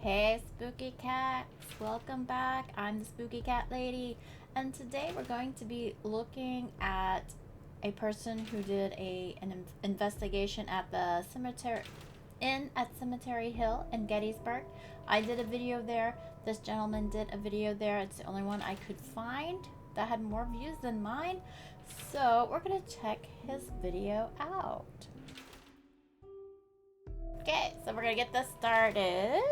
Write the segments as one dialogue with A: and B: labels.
A: Hey spooky cats, welcome back. I'm the spooky cat lady, and today we're going to be looking at a person who did an investigation at the cemetery at Cemetery Hill in Gettysburg. I did a video there. This gentleman did a video there. It's the only one I could find that had more views than mine, so we're gonna check his video out. Okay, so we're gonna get this started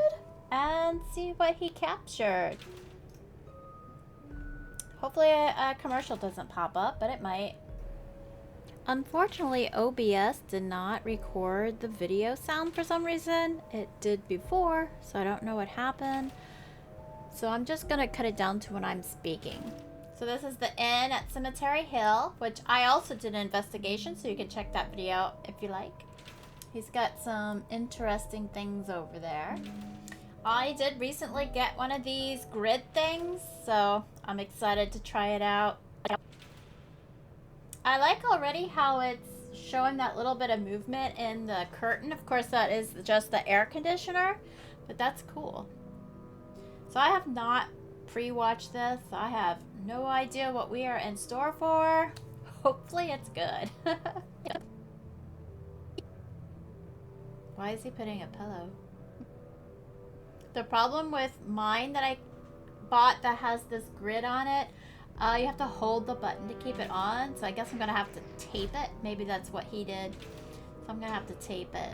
A: and see what he captured. Hopefully a commercial doesn't pop up, but it might. Unfortunately, OBS did not record the video sound for some reason. It did before, so I don't know what happened. So I'm just gonna cut it down to when I'm speaking. So this is the inn at Cemetery Hill, which I also did an investigation, so you can check that video out if you like. He's got some interesting things over there. I did recently get one of these grid things, so I'm excited to try it out. I like already how it's showing that little bit of movement in the curtain. Of course, that is just the air conditioner, but that's cool. So I have not pre-watched this. I have no idea what we are in store for. Hopefully it's good. Why is he putting a pillow? The problem with mine that I bought that has this grid on it, you have to hold the button to keep it on. So I guess I'm going to have to tape it. Maybe that's what he did. So I'm going to have to tape it.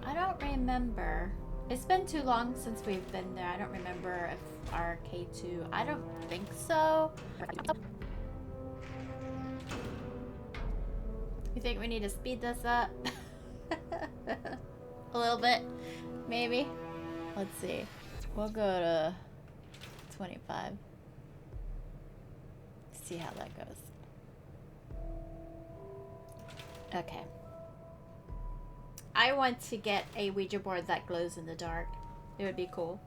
A: I don't remember. It's been too long since we've been there. I don't remember if our K2... I don't think so. You think we need to speed this up? A little bit, maybe. Let's see. We'll go to 25. See how that goes. Okay. I want to get a Ouija board that glows in the dark. It would be cool.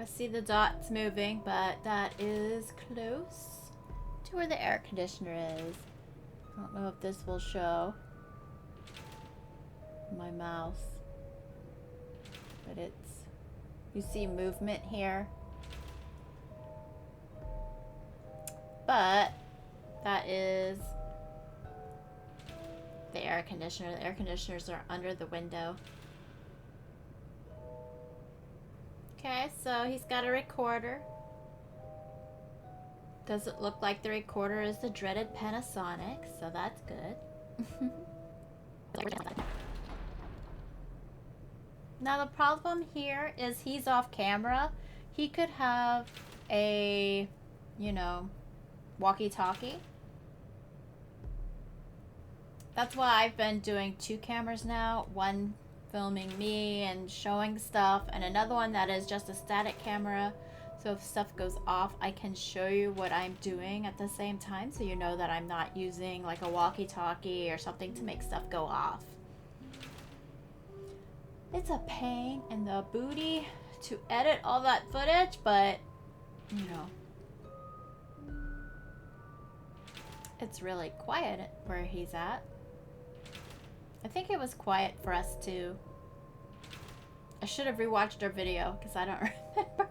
A: I see the dots moving, but that is close to where the air conditioner is. I don't know if this will show my mouse, but it's, you see movement here, but that is the air conditioner. The air conditioners are under the window. Okay, so he's got a recorder. Doesn't look like the recorder is the dreaded Panasonic, so that's good. Now the problem here is he's off camera. He could have a, you know, walkie-talkie. That's why I've been doing 2 cameras now. One filming me and showing stuff, and another one that is just a static camera. So if stuff goes off, I can show you what I'm doing at the same time, so you know that I'm not using like a walkie-talkie or something to make stuff go off. It's a pain in the booty to edit all that footage, but you know, it's really quiet where he's at. I think it was quiet for us too. I should have rewatched our video because I don't remember.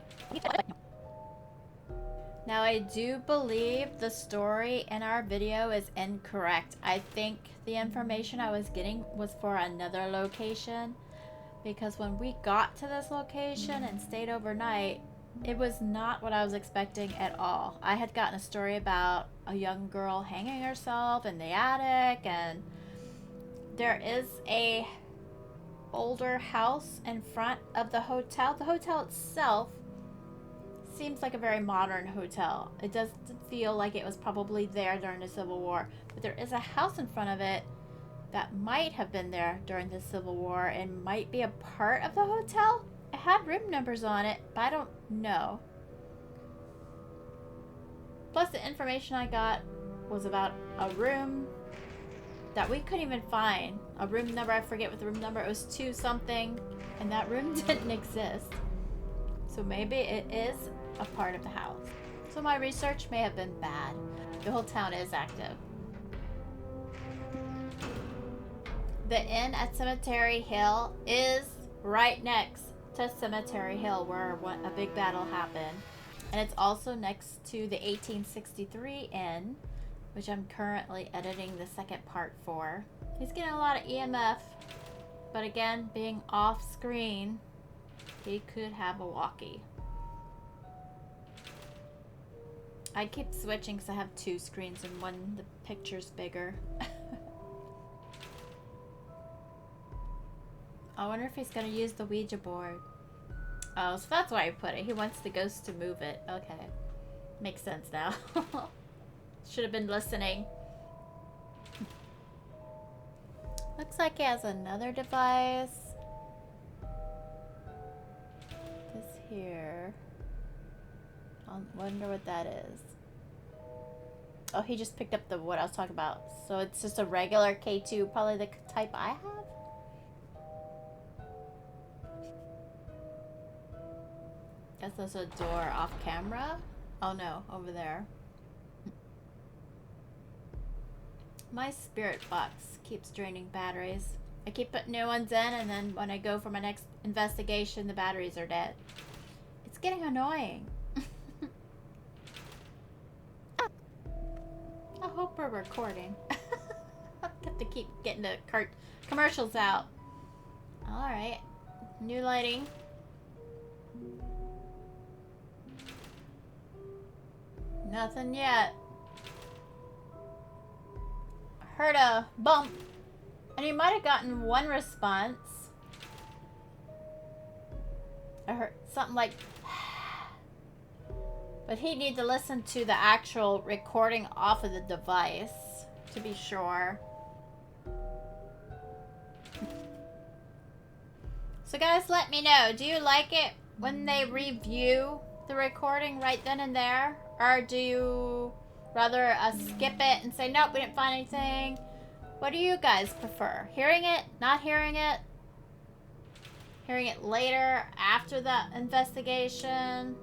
A: Now I do believe the story in our video is incorrect. I think the information I was getting was for another location, because when we got to this location and stayed overnight, it was not what I was expecting at all. I had gotten a story about a young girl hanging herself in the attic, and there is a older house in front of the hotel. The hotel itself seems like a very modern hotel. It doesn't feel like it was probably there during the Civil War, but there is a house in front of it that might have been there during the Civil War and might be a part of the hotel. It had room numbers on it, but I don't know. Plus the information I got was about a room that we couldn't even find. A room number, I forget what the room number, it was 2 something, and that room didn't exist. So maybe it is a part of the house. So my research may have been bad. The whole town is active. The inn at Cemetery Hill is right next to Cemetery Hill, where a big battle happened. And it's also next to the 1863 inn, which I'm currently editing the second part for. He's getting a lot of EMF, but again, being off screen, he could have a walkie. I keep switching because I have two screens and one, the picture's bigger. I wonder if he's gonna use the Ouija board. Oh, so that's why I put it. He wants the ghost to move it. Okay. Makes sense now. Should have been listening. Looks like he has another device. This here. I wonder what that is. Oh, he just picked up the what I was talking about. So it's just a regular K2, probably the type I have. Guess there's a door off camera. Oh no, over there. My spirit box keeps draining batteries. I keep putting new ones in, and then when I go for my next investigation, the batteries are dead. It's getting annoying. I hope we're recording. Have to keep getting the commercials out. Alright. New lighting. Nothing yet. Heard a bump. And he might have gotten one response. I heard something like... But he'd need to listen to the actual recording off of the device to be sure. So guys, let me know. Do you like it when they review the recording right then and there? Or do you rather skip it and say, nope, we didn't find anything? What do you guys prefer? Hearing it? Not hearing it? Hearing it later, after the investigation?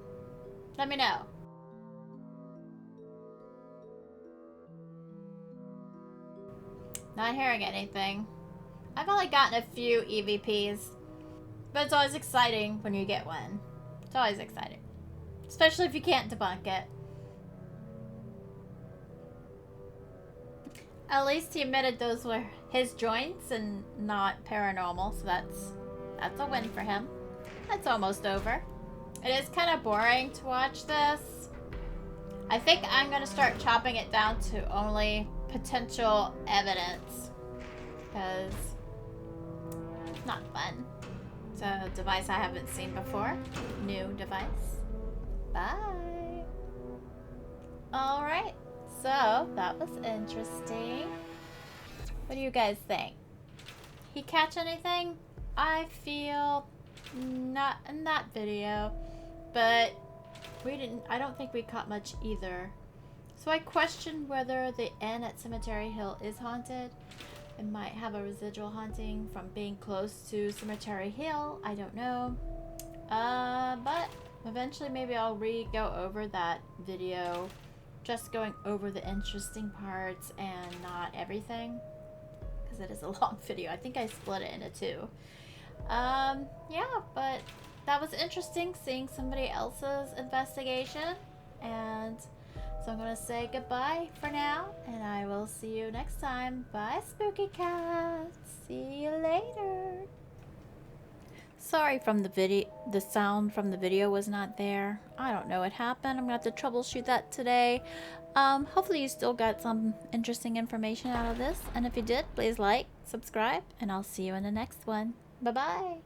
A: Let me know. Not hearing anything. I've only gotten a few EVPs, but it's always exciting when you get one. It's always exciting. Especially if you can't debunk it. At least he admitted those were his joints and not paranormal, so that's a win for him. That's almost over. It is kind of boring to watch this. I think I'm going to start chopping it down to only potential evidence, because it's not fun. It's a device I haven't seen before. New device. Bye. Alright, so that was interesting. What do you guys think? He catch anything? I feel not in that video, but I don't think we caught much either. So I questioned whether the inn at Cemetery Hill is haunted. It might have a residual haunting from being close to Cemetery Hill. I don't know. But eventually maybe I'll go over that video. Just going over the interesting parts and not everything. Because it is a long video. I think I split it into two. Yeah, but that was interesting seeing somebody else's investigation. And so I'm going to say goodbye for now, and I will see you next time. Bye, spooky cats. See you later. Sorry from the sound from the video was not there. I don't know what happened. I'm going to have to troubleshoot that today. Hopefully you still got some interesting information out of this. And if you did, please like, subscribe, and I'll see you in the next one. Bye-bye.